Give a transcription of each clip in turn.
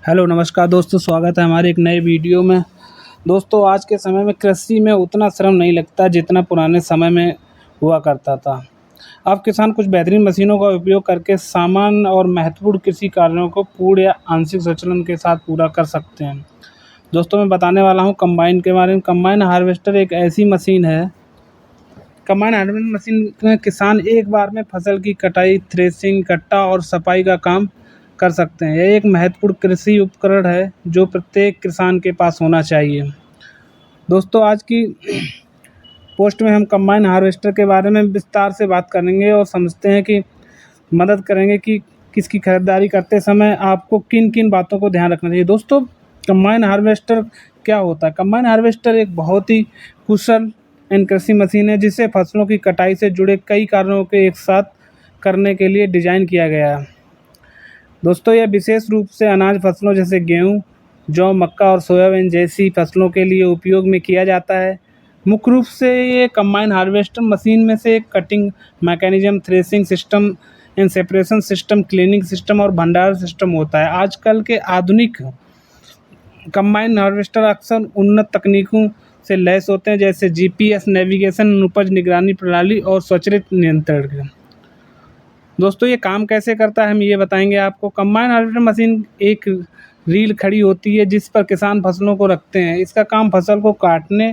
Hello नमस्कार दोस्तों, स्वागत है हमारे एक नए वीडियो में। दोस्तों, आज के समय में कृषि में उतना श्रम नहीं लगता जितना पुराने समय में हुआ करता था। अब किसान कुछ बेहतरीन मशीनों का उपयोग करके सामान्य और महत्वपूर्ण कृषि कार्यों को पूर्ण या आंशिक स्वचालन के साथ पूरा कर सकते हैं। दोस्तों, मैं बताने वाला हूँ कंबाइन के बारे में। कंबाइन हार्वेस्टर एक ऐसी मशीन है। कंबाइन हार्वेस्टर मशीन में किसान एक बार में फसल की कटाई, थ्रेसिंग, कट्टा और सफाई का काम कर सकते हैं। यह एक महत्वपूर्ण कृषि उपकरण है जो प्रत्येक किसान के पास होना चाहिए। दोस्तों, आज की पोस्ट में हम कंबाइन हार्वेस्टर के बारे में विस्तार से बात करेंगे और समझते हैं कि मदद करेंगे कि किसकी खरीदारी करते समय आपको किन किन बातों को ध्यान रखना चाहिए। दोस्तों, कंबाइन हार्वेस्टर क्या होता है? कंबाइन हार्वेस्टर एक बहुत ही कुशल कृषि मशीन है जिसे फसलों की कटाई से जुड़े कई कार्यों को एक साथ करने के लिए डिज़ाइन किया गया है। दोस्तों, यह विशेष रूप से अनाज फसलों जैसे गेहूं, जौ, मक्का और सोयाबीन जैसी फसलों के लिए उपयोग में किया जाता है। मुख्य रूप से ये कंबाइन हार्वेस्टर मशीन में से cutting mechanism, threshing system and separation system, cleaning system और भंडारण सिस्टम होता है। आजकल के आधुनिक कंबाइन हार्वेस्टर अक्सर उन्नत तकनीकों से लैस होते हैं, जैसे जीपीएस नेविगेशन, उपज निगरानी प्रणाली और स्वचालित नियंत्रण। दोस्तों, ये काम कैसे करता है हम ये बताएंगे आपको। कंबाइन हार्वेस्टर मशीन एक रील खड़ी होती है जिस पर किसान फसलों को रखते हैं। इसका काम फसल को काटने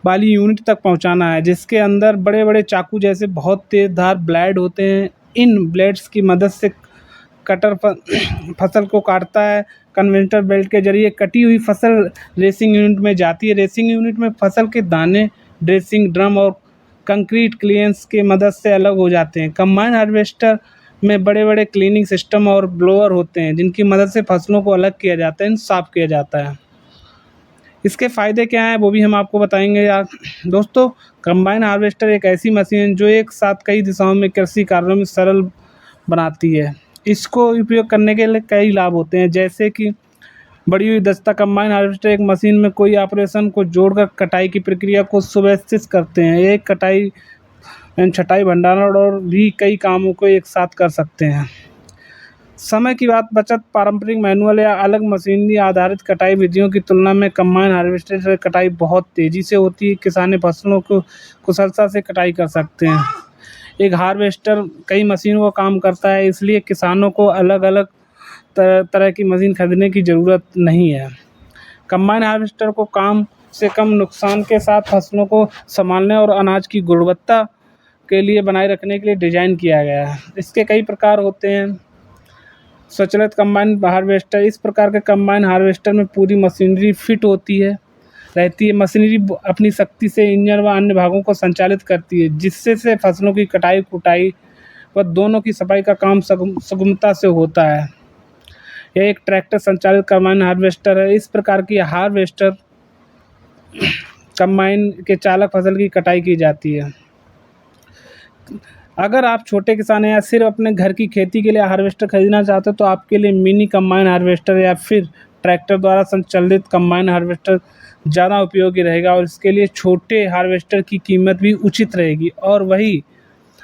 वाली यूनिट तक पहुंचाना है, जिसके अंदर बड़े बड़े चाकू जैसे बहुत तेज धार ब्लेड होते हैं। इन ब्लेड्स की मदद से कटर फसल को काटता है। कन्वेयर बेल्ट के जरिए कटी हुई फसल रेसिंग यूनिट में जाती है। रेसिंग यूनिट में फसल के दाने ड्रेसिंग ड्रम और कंक्रीट क्लियरेंस के मदद से अलग हो जाते हैं। कंबाइन हार्वेस्टर में बड़े बड़े क्लीनिंग सिस्टम और ब्लोअर होते हैं जिनकी मदद से फसलों को अलग किया जाता है, साफ किया जाता है। इसके फ़ायदे क्या हैं वो भी हम आपको बताएंगे यार। दोस्तों, कंबाइन हार्वेस्टर एक ऐसी मशीन जो एक साथ कई दिशाओं में कृषि कार्यों में सरल बनाती है। इसको उपयोग करने के लिए कई लाभ होते हैं, जैसे कि बढ़ी हुई दक्षता। कंबाइन हार्वेस्टर एक मशीन में कोई ऑपरेशन को जोड़कर कटाई की प्रक्रिया को सुव्यवस्थित करते हैं। एक कटाई, छटाई, भंडारण और भी कई कामों को एक साथ कर सकते हैं। समय की बचत। पारंपरिक मैनुअल या अलग मशीनरी आधारित कटाई विधियों की तुलना में कंबाइन हार्वेस्टर से कटाई बहुत तेज़ी से होती है। किसान फसलों को कुशलता से कटाई कर सकते हैं। एक हार्वेस्टर कई मशीनों का काम करता है, इसलिए किसानों को अलग अलग तरह की मशीन खरीदने की ज़रूरत नहीं है। कंबाइन हार्वेस्टर को कम से कम नुकसान के साथ फसलों को संभालने और अनाज की गुणवत्ता के लिए बनाए रखने के लिए डिज़ाइन किया गया है। इसके कई प्रकार होते हैं। स्वचालित कंबाइन हार्वेस्टर। इस प्रकार के कंबाइन हार्वेस्टर में पूरी मशीनरी फिट रहती है। मशीनरी अपनी शक्ति से इंजन व अन्य भागों को संचालित करती है, जिससे से फसलों की कटाई, कुटाई व दोनों की सफाई का काम सुगमता से होता है। यह एक ट्रैक्टर संचालित कंबाइन हार्वेस्टर है। इस प्रकार की हार्वेस्टर कंबाइन के चालक फसल की कटाई की जाती है। अगर आप छोटे किसान हैं या सिर्फ अपने घर की खेती के लिए हार्वेस्टर खरीदना चाहते हो तो आपके लिए मिनी कंबाइन हार्वेस्टर या फिर ट्रैक्टर द्वारा संचालित कंबाइन हार्वेस्टर ज़्यादा उपयोगी रहेगा, और इसके लिए छोटे हार्वेस्टर की कीमत भी उचित रहेगी। और वही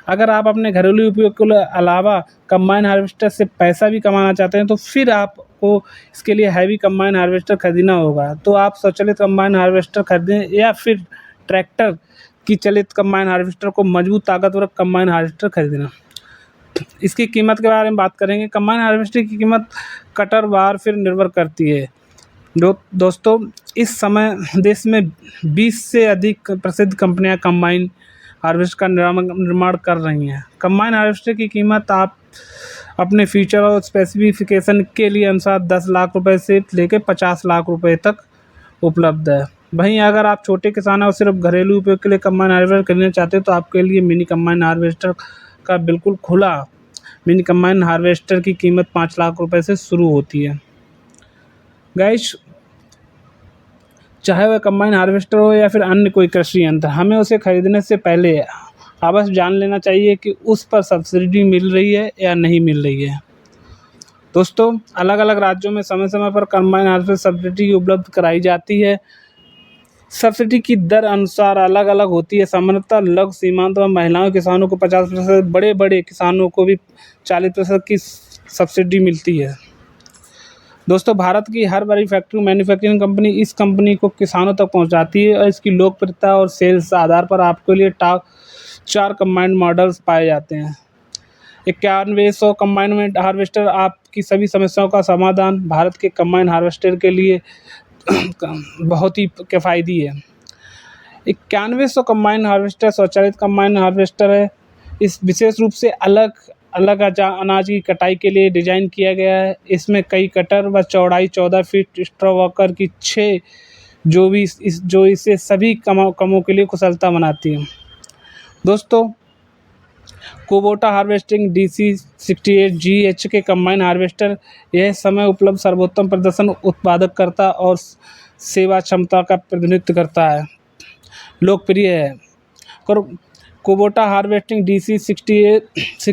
अगर आप अपने घरेलू उपयोग के अलावा कंबाइन हार्वेस्टर से पैसा भी कमाना चाहते हैं तो फिर आपको इसके लिए हैवी कंबाइन हार्वेस्टर खरीदना होगा। तो आप स्वचालित कंबाइन हार्वेस्टर खरीदें या फिर ट्रैक्टर की चलित कंबाइन हार्वेस्टर को मजबूत ताकतवर कंबाइन हार्वेस्टर खरीदना। इसकी कीमत के बारे में बात करेंगे। कंबाइन हार्वेस्टर की कीमत कटर वार फिर निर्भर करती है। दोस्तों, इस समय देश में 20 से अधिक प्रसिद्ध कंपनियां कंबाइन हार्वेस्टर का निर्माण कर रही हैं। कंबाइन हार्वेस्टर की कीमत आप अपने फीचर और स्पेसिफिकेशन के लिए अनुसार 10 लाख रुपए से लेकर 50 लाख रुपए तक उपलब्ध है। वहीं अगर आप छोटे किसान हैं और सिर्फ घरेलू उपयोग के लिए कंबाइन हार्वेस्टर खरीदना चाहते हैं तो आपके लिए मिनी कंबाइन हार्वेस्टर का बिल्कुल खुला मिनी कंबाइन हार्वेस्टर की कीमत 5 लाख रुपए से शुरू होती है। गाइस, चाहे वह कंबाइन हार्वेस्टर हो या फिर अन्य कोई कृषि यंत्र, हमें उसे खरीदने से पहले अवश्य जान लेना चाहिए कि उस पर सब्सिडी मिल रही है या नहीं मिल रही है। दोस्तों, अलग अलग राज्यों में समय समय पर कंबाइन हार्वेस्टर सब्सिडी उपलब्ध कराई जाती है। सब्सिडी की दर अनुसार अलग अलग होती है। सामान्यतः लघु, सीमांत व महिलाओं किसानों को 50%, बड़े बड़े किसानों को भी 40% की सब्सिडी मिलती है। दोस्तों भारत की हर बड़ी फैक्ट्री मैन्युफैक्चरिंग कंपनी इस कंपनी को किसानों तक पहुंचाती है और इसकी लोकप्रियता और सेल्स आधार पर आपके लिए टॉप 4 कंबाइंड मॉडल्स पाए जाते हैं। 9100 कंबाइंड हार्वेस्टर आपकी सभी समस्याओं का समाधान। भारत के कंबाइंड हार्वेस्टर के लिए बहुत ही किफ़ायती है। 9100 कंबाइंड हार्वेस्टर स्वचालित कंबाइंड हार्वेस्टर है। इस विशेष रूप से अलग अलग अनाज की कटाई के लिए डिज़ाइन किया गया है। इसमें कई कटर व चौड़ाई 14 फीट स्ट्रॉ वॉकर की 6 जो इसे सभी कामों के लिए कुशलता बनाती है। दोस्तों कुबोटा हार्वेस्टिंग DC68GH के कंबाइन हार्वेस्टर यह समय उपलब्ध सर्वोत्तम प्रदर्शन उत्पादकता और सेवा क्षमता का प्रतिनिधित्व करता है। लोकप्रिय है। Kubota harvesting DC68